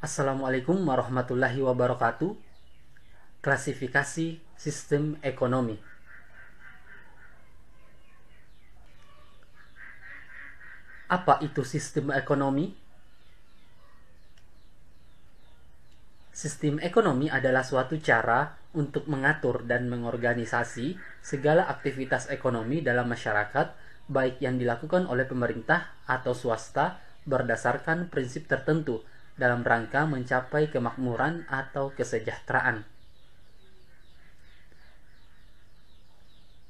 Assalamualaikum warahmatullahi wabarakatuh. Klasifikasi sistem ekonomi. Apa itu sistem ekonomi? Sistem ekonomi adalah suatu cara untuk mengatur dan mengorganisasi segala aktivitas ekonomi dalam masyarakat, baik yang dilakukan oleh pemerintah atau swasta berdasarkan prinsip tertentu dalam rangka mencapai kemakmuran atau kesejahteraan.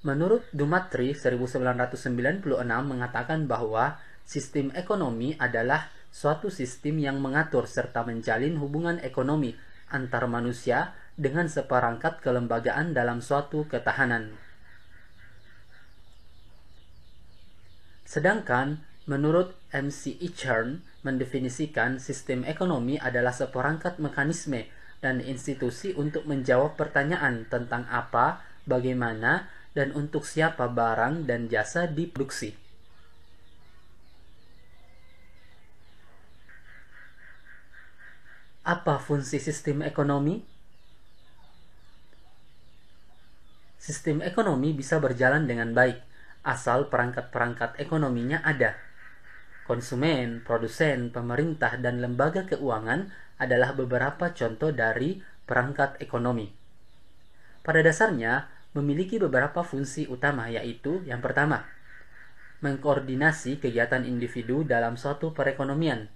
Menurut Dmitri 1996 mengatakan bahwa sistem ekonomi adalah suatu sistem yang mengatur serta menjalin hubungan ekonomi antar manusia dengan seperangkat kelembagaan dalam suatu ketahanan. Sedangkan menurut M.C. Eichhorn mendefinisikan sistem ekonomi adalah seperangkat mekanisme dan institusi untuk menjawab pertanyaan tentang apa, bagaimana, dan untuk siapa barang dan jasa diproduksi. Apa fungsi sistem ekonomi? Sistem ekonomi bisa berjalan dengan baik, asal perangkat-perangkat ekonominya ada. Konsumen, produsen, pemerintah, dan lembaga keuangan adalah beberapa contoh dari perangkat ekonomi. Pada dasarnya, memiliki beberapa fungsi utama, yaitu yang pertama, mengkoordinasi kegiatan individu dalam suatu perekonomian.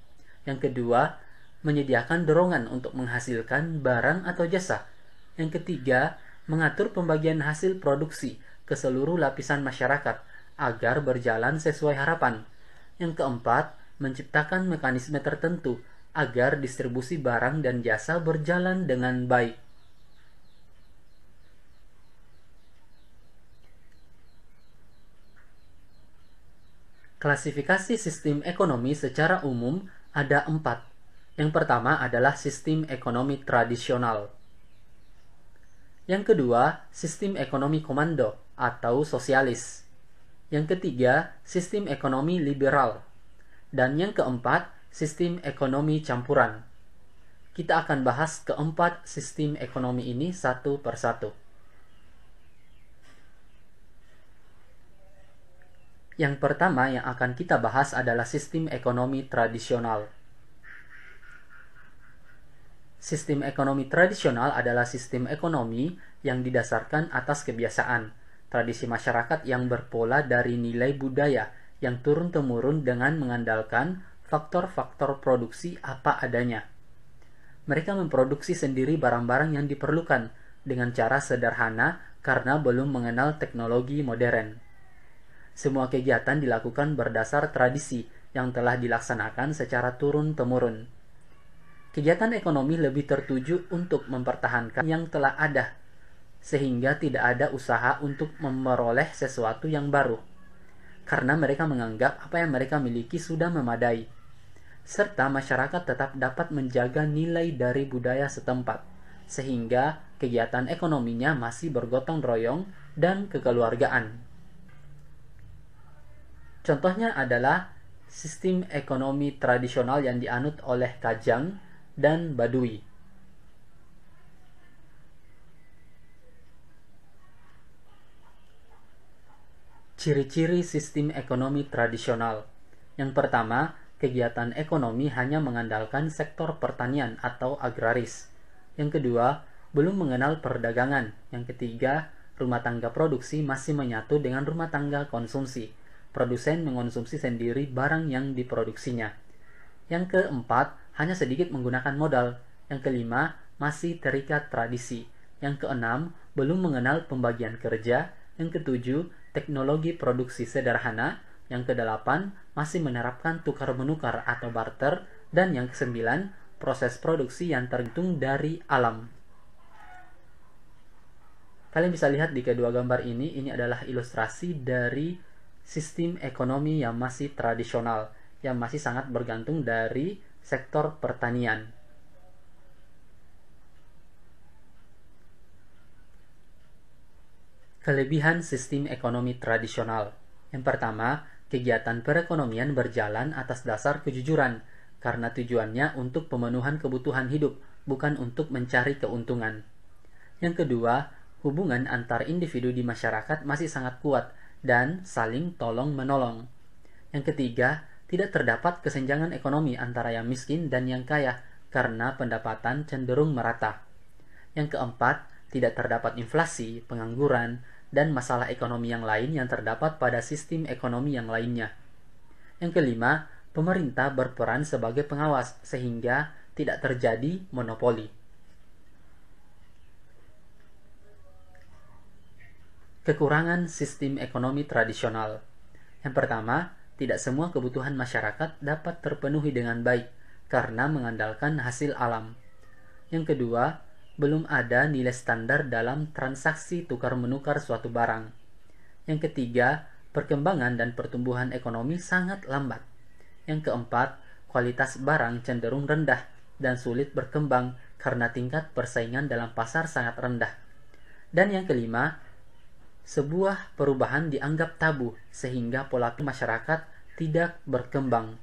Yang kedua, menyediakan dorongan untuk menghasilkan barang atau jasa. Yang ketiga, mengatur pembagian hasil produksi ke seluruh lapisan masyarakat agar berjalan sesuai harapan. Yang keempat, menciptakan mekanisme tertentu agar distribusi barang dan jasa berjalan dengan baik. Klasifikasi sistem ekonomi secara umum ada 4. Yang pertama adalah sistem ekonomi tradisional. Yang kedua, sistem ekonomi komando atau sosialis. Yang ketiga, sistem ekonomi liberal. Dan yang keempat, sistem ekonomi campuran. Kita akan bahas keempat sistem ekonomi ini satu persatu. Yang pertama yang akan kita bahas adalah sistem ekonomi tradisional. Sistem ekonomi tradisional adalah sistem ekonomi yang didasarkan atas kebiasaan, tradisi masyarakat yang berpola dari nilai budaya yang turun-temurun dengan mengandalkan faktor-faktor produksi apa adanya. Mereka memproduksi sendiri barang-barang yang diperlukan dengan cara sederhana karena belum mengenal teknologi modern. Semua kegiatan dilakukan berdasar tradisi yang telah dilaksanakan secara turun-temurun. Kegiatan ekonomi lebih tertuju untuk mempertahankan yang telah ada, sehingga tidak ada usaha untuk memperoleh sesuatu yang baru, karena mereka menganggap apa yang mereka miliki sudah memadai, serta masyarakat tetap dapat menjaga nilai dari budaya setempat, sehingga kegiatan ekonominya masih bergotong royong dan kekeluargaan. Contohnya adalah sistem ekonomi tradisional yang dianut oleh Kajang dan Baduy. Ciri-ciri sistem ekonomi tradisional. Yang pertama, kegiatan ekonomi hanya mengandalkan sektor pertanian atau agraris. Yang kedua, belum mengenal perdagangan. Yang ketiga, rumah tangga produksi masih menyatu dengan rumah tangga konsumsi. Produsen mengonsumsi sendiri barang yang diproduksinya. Yang keempat, hanya sedikit menggunakan modal. Yang kelima, masih terikat tradisi. Yang keenam, belum mengenal pembagian kerja. Yang ketujuh, teknologi produksi sederhana. Yang kedelapan, masih menerapkan tukar-menukar atau barter. Dan yang kesembilan, proses produksi yang tergantung dari alam. Kalian bisa lihat di kedua gambar ini adalah ilustrasi dari sistem ekonomi yang masih tradisional, yang masih sangat bergantung dari sektor pertanian. Kelebihan sistem ekonomi tradisional. Yang pertama, kegiatan perekonomian berjalan atas dasar kejujuran, karena tujuannya untuk pemenuhan kebutuhan hidup, bukan untuk mencari keuntungan. Yang kedua, hubungan antar individu di masyarakat masih sangat kuat dan saling tolong-menolong. Yang ketiga, tidak terdapat kesenjangan ekonomi antara yang miskin dan yang kaya karena pendapatan cenderung merata. Yang keempat, tidak terdapat inflasi, pengangguran, dan masalah ekonomi yang lain yang terdapat pada sistem ekonomi yang lainnya. Yang kelima, pemerintah berperan sebagai pengawas sehingga tidak terjadi monopoli. Kekurangan sistem ekonomi tradisional. Yang pertama, tidak semua kebutuhan masyarakat dapat terpenuhi dengan baik karena mengandalkan hasil alam. Yang kedua, belum ada nilai standar dalam transaksi tukar-menukar suatu barang. Yang ketiga, perkembangan dan pertumbuhan ekonomi sangat lambat. Yang keempat, kualitas barang cenderung rendah dan sulit berkembang karena tingkat persaingan dalam pasar sangat rendah. Dan yang kelima, sebuah perubahan dianggap tabu sehingga pola pikir masyarakat tidak berkembang.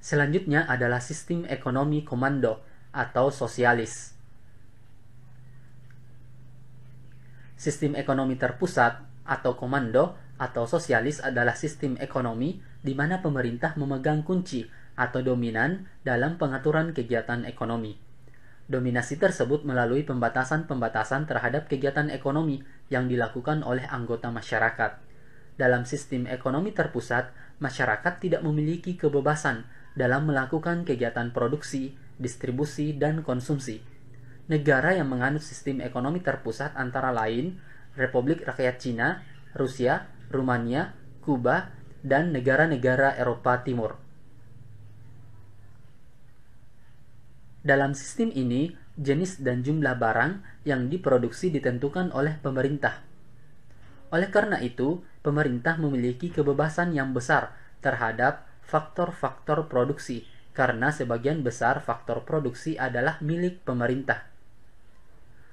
Selanjutnya adalah sistem ekonomi komando atau sosialis. Sistem ekonomi terpusat atau komando atau sosialis adalah sistem ekonomi di mana pemerintah memegang kunci atau dominan dalam pengaturan kegiatan ekonomi. Dominasi tersebut melalui pembatasan-pembatasan terhadap kegiatan ekonomi yang dilakukan oleh anggota masyarakat. Dalam sistem ekonomi terpusat, masyarakat tidak memiliki kebebasan dalam melakukan kegiatan produksi, distribusi, dan konsumsi. Negara yang menganut sistem ekonomi terpusat antara lain Republik Rakyat Cina, Rusia, Rumania, Kuba, dan negara-negara Eropa Timur. Dalam sistem ini, jenis dan jumlah barang yang diproduksi ditentukan oleh pemerintah. Oleh karena itu, pemerintah memiliki kebebasan yang besar terhadap faktor-faktor produksi, karena sebagian besar faktor produksi adalah milik pemerintah.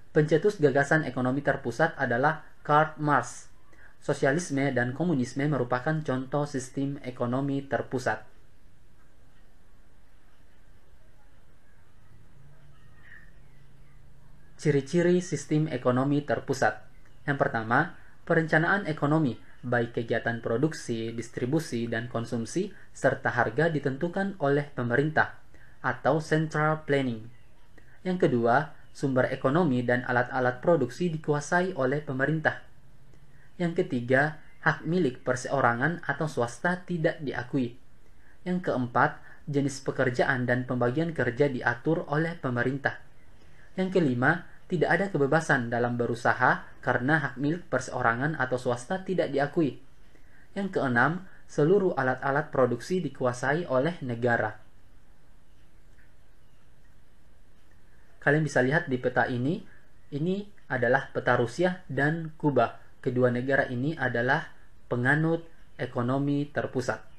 Pencetus gagasan ekonomi terpusat adalah Karl Marx. Sosialisme dan komunisme merupakan contoh sistem ekonomi terpusat. Ciri-ciri sistem ekonomi terpusat. Yang pertama, perencanaan ekonomi, baik kegiatan produksi, distribusi, dan konsumsi, serta harga ditentukan oleh pemerintah, atau central planning. Yang kedua, sumber ekonomi dan alat-alat produksi dikuasai oleh pemerintah. Yang ketiga, hak milik perseorangan atau swasta tidak diakui. Yang keempat, jenis pekerjaan dan pembagian kerja diatur oleh pemerintah. Yang kelima, tidak ada kebebasan dalam berusaha karena hak milik perseorangan atau swasta tidak diakui. Yang keenam, seluruh alat-alat produksi dikuasai oleh negara. Kalian bisa lihat di peta ini adalah peta Rusia dan Kuba. Kedua negara ini adalah penganut ekonomi terpusat.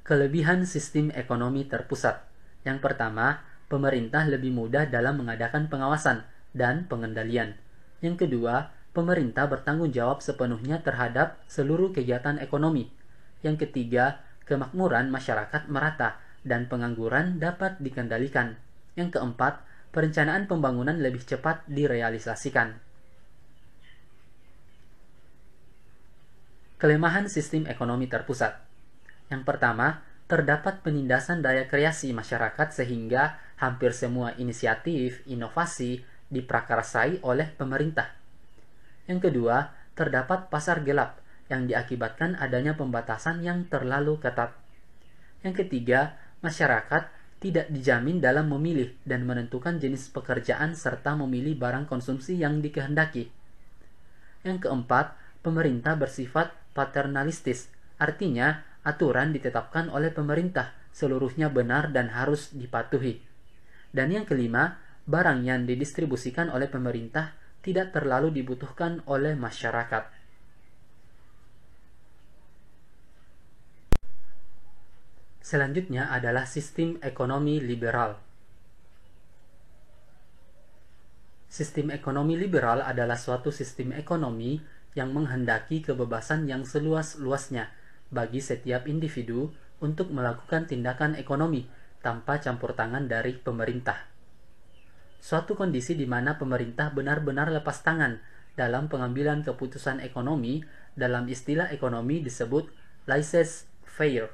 Kelebihan sistem ekonomi terpusat. Yang pertama, pemerintah lebih mudah dalam mengadakan pengawasan dan pengendalian. Yang kedua, pemerintah bertanggung jawab sepenuhnya terhadap seluruh kegiatan ekonomi. Yang ketiga, kemakmuran masyarakat merata dan pengangguran dapat dikendalikan. Yang keempat, perencanaan pembangunan lebih cepat direalisasikan. Kelemahan sistem ekonomi terpusat. Yang pertama, terdapat penindasan daya kreasi masyarakat sehingga hampir semua inisiatif, inovasi diprakarsai oleh pemerintah. Yang kedua, terdapat pasar gelap yang diakibatkan adanya pembatasan yang terlalu ketat. Yang ketiga, masyarakat tidak dijamin dalam memilih dan menentukan jenis pekerjaan serta memilih barang konsumsi yang dikehendaki. Yang keempat, pemerintah bersifat paternalistis, artinya aturan ditetapkan oleh pemerintah, seluruhnya benar dan harus dipatuhi. Dan yang kelima, barang yang didistribusikan oleh pemerintah tidak terlalu dibutuhkan oleh masyarakat. Selanjutnya adalah sistem ekonomi liberal. Sistem ekonomi liberal adalah suatu sistem ekonomi yang menghendaki kebebasan yang seluas-luasnya bagi setiap individu untuk melakukan tindakan ekonomi tanpa campur tangan dari pemerintah. Suatu kondisi di mana pemerintah benar-benar lepas tangan dalam pengambilan keputusan ekonomi dalam istilah ekonomi disebut laissez-faire.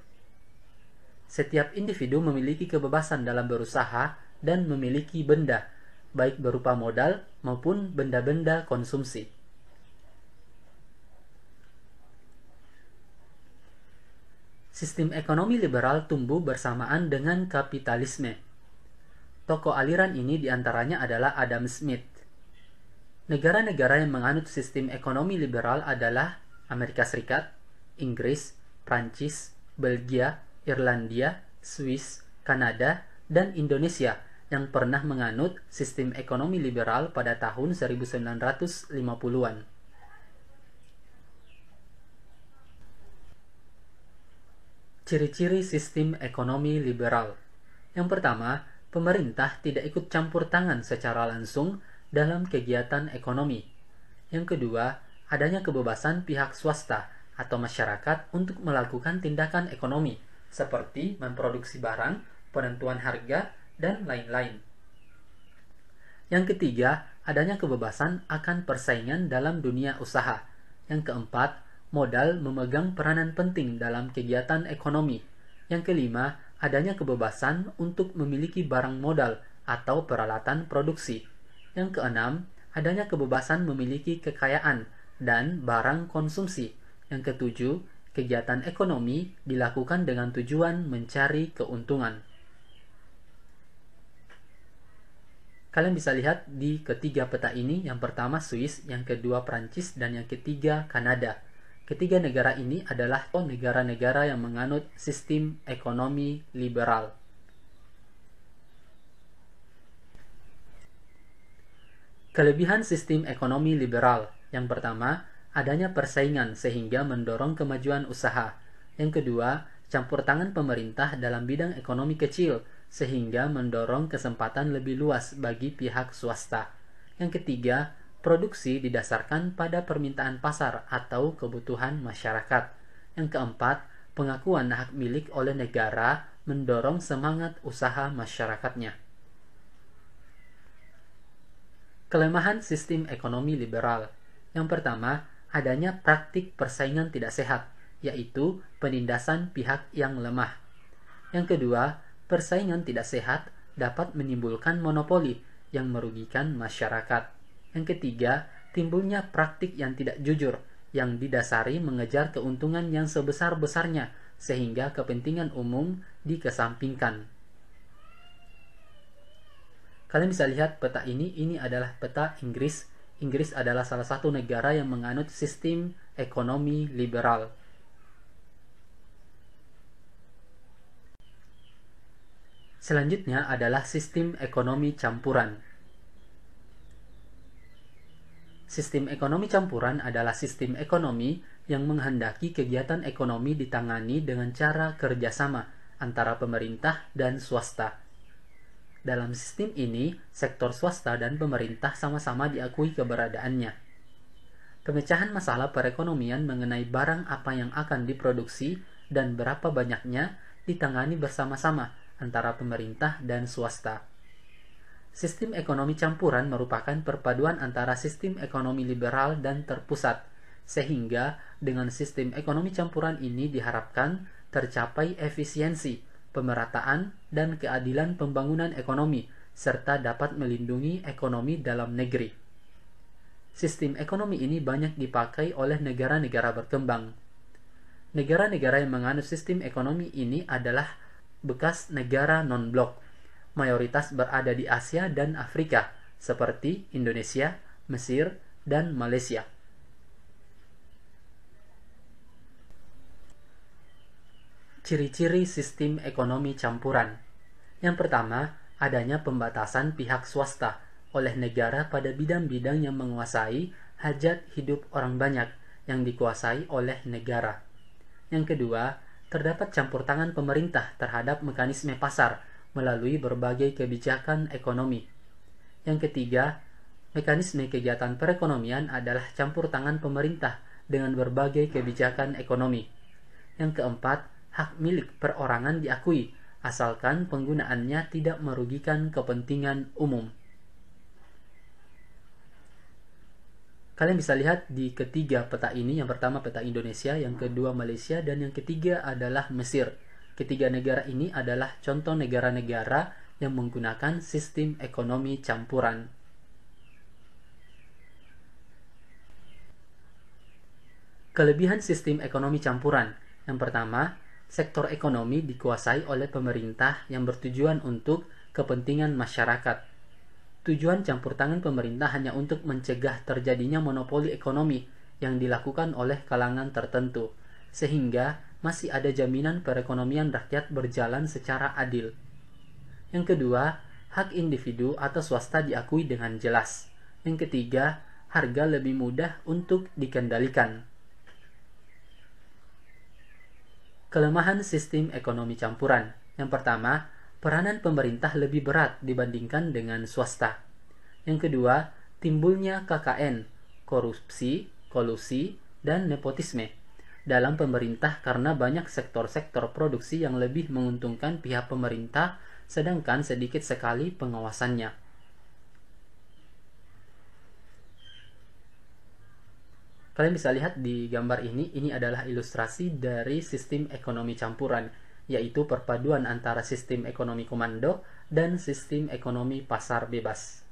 Setiap individu memiliki kebebasan dalam berusaha dan memiliki benda, baik berupa modal maupun benda-benda konsumsi. Sistem ekonomi liberal tumbuh bersamaan dengan kapitalisme. Tokoh aliran ini diantaranya adalah Adam Smith. Negara-negara yang menganut sistem ekonomi liberal adalah Amerika Serikat, Inggris, Prancis, Belgia, Irlandia, Swiss, Kanada, dan Indonesia yang pernah menganut sistem ekonomi liberal pada tahun 1950-an. Ciri-ciri sistem ekonomi liberal. Yang pertama, pemerintah tidak ikut campur tangan secara langsung dalam kegiatan ekonomi. Yang kedua, adanya kebebasan pihak swasta atau masyarakat untuk melakukan tindakan ekonomi, seperti memproduksi barang, penentuan harga, dan lain-lain. Yang ketiga, adanya kebebasan akan persaingan dalam dunia usaha. Yang keempat, modal memegang peranan penting dalam kegiatan ekonomi. Yang kelima, adanya kebebasan untuk memiliki barang modal atau peralatan produksi. Yang keenam, adanya kebebasan memiliki kekayaan dan barang konsumsi. Yang ketujuh, kegiatan ekonomi dilakukan dengan tujuan mencari keuntungan. Kalian bisa lihat di ketiga peta ini, yang pertama Swiss, yang kedua Prancis, dan yang ketiga Kanada. Ketiga negara ini adalah negara-negara yang menganut sistem ekonomi liberal. Kelebihan sistem ekonomi liberal. Yang pertama, adanya persaingan sehingga mendorong kemajuan usaha. Yang kedua, campur tangan pemerintah dalam bidang ekonomi kecil sehingga mendorong kesempatan lebih luas bagi pihak swasta. Yang ketiga, produksi didasarkan pada permintaan pasar atau kebutuhan masyarakat. Yang keempat, pengakuan hak milik oleh negara mendorong semangat usaha masyarakatnya. Kelemahan sistem ekonomi liberal. Yang pertama, adanya praktik persaingan tidak sehat, yaitu penindasan pihak yang lemah. Yang kedua, persaingan tidak sehat dapat menimbulkan monopoli yang merugikan masyarakat. Yang ketiga, timbulnya praktik yang tidak jujur, yang didasari mengejar keuntungan yang sebesar-besarnya, sehingga kepentingan umum dikesampingkan. Kalian bisa lihat peta ini adalah peta Inggris. Inggris adalah salah satu negara yang menganut sistem ekonomi liberal. Selanjutnya adalah sistem ekonomi campuran. Sistem ekonomi campuran adalah sistem ekonomi yang menghendaki kegiatan ekonomi ditangani dengan cara kerjasama antara pemerintah dan swasta. Dalam sistem ini, sektor swasta dan pemerintah sama-sama diakui keberadaannya. Pemecahan masalah perekonomian mengenai barang apa yang akan diproduksi dan berapa banyaknya ditangani bersama-sama antara pemerintah dan swasta. Sistem ekonomi campuran merupakan perpaduan antara sistem ekonomi liberal dan terpusat, sehingga dengan sistem ekonomi campuran ini diharapkan tercapai efisiensi, pemerataan, dan keadilan pembangunan ekonomi, serta dapat melindungi ekonomi dalam negeri. Sistem ekonomi ini banyak dipakai oleh negara-negara berkembang. Negara-negara yang menganut sistem ekonomi ini adalah bekas negara non-blok, mayoritas berada di Asia dan Afrika, seperti Indonesia, Mesir, dan Malaysia. Ciri-ciri sistem ekonomi campuran. Yang pertama, adanya pembatasan pihak swasta oleh negara pada bidang-bidang yang menguasai hajat hidup orang banyak yang dikuasai oleh negara. Yang kedua, terdapat campur tangan pemerintah terhadap mekanisme pasar melalui berbagai kebijakan ekonomi. Yang ketiga, Mekanisme kegiatan perekonomian adalah campur tangan pemerintah dengan berbagai kebijakan ekonomi. Yang keempat, hak milik perorangan diakui, asalkan penggunaannya tidak merugikan kepentingan umum. Kalian bisa lihat di ketiga peta ini, yang pertama peta Indonesia, yang kedua Malaysia, dan yang ketiga adalah Mesir. Ketiga negara ini adalah contoh negara-negara yang menggunakan sistem ekonomi campuran. Kelebihan sistem ekonomi campuran. Yang pertama, sektor ekonomi dikuasai oleh pemerintah yang bertujuan untuk kepentingan masyarakat. Tujuan campur tangan pemerintah hanya untuk mencegah terjadinya monopoli ekonomi yang dilakukan oleh kalangan tertentu, sehingga masih ada jaminan perekonomian rakyat berjalan secara adil. Yang kedua, hak individu atau swasta diakui dengan jelas. Yang ketiga, harga lebih mudah untuk dikendalikan. Kelemahan sistem ekonomi campuran. Yang pertama, peranan pemerintah lebih berat dibandingkan dengan swasta. Yang kedua, timbulnya KKN, korupsi, kolusi, dan nepotisme dalam pemerintah karena banyak sektor-sektor produksi yang lebih menguntungkan pihak pemerintah, sedangkan sedikit sekali pengawasannya. Kalian bisa lihat di gambar ini adalah ilustrasi dari sistem ekonomi campuran, yaitu perpaduan antara sistem ekonomi komando dan sistem ekonomi pasar bebas.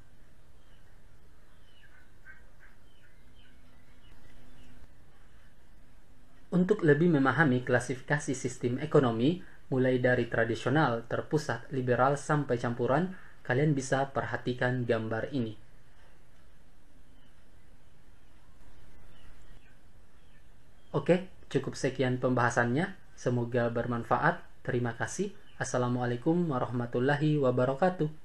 Untuk lebih memahami klasifikasi sistem ekonomi, mulai dari tradisional, terpusat, liberal, sampai campuran, kalian bisa perhatikan gambar ini. Oke, cukup sekian pembahasannya. Semoga bermanfaat. Terima kasih. Assalamualaikum warahmatullahi wabarakatuh.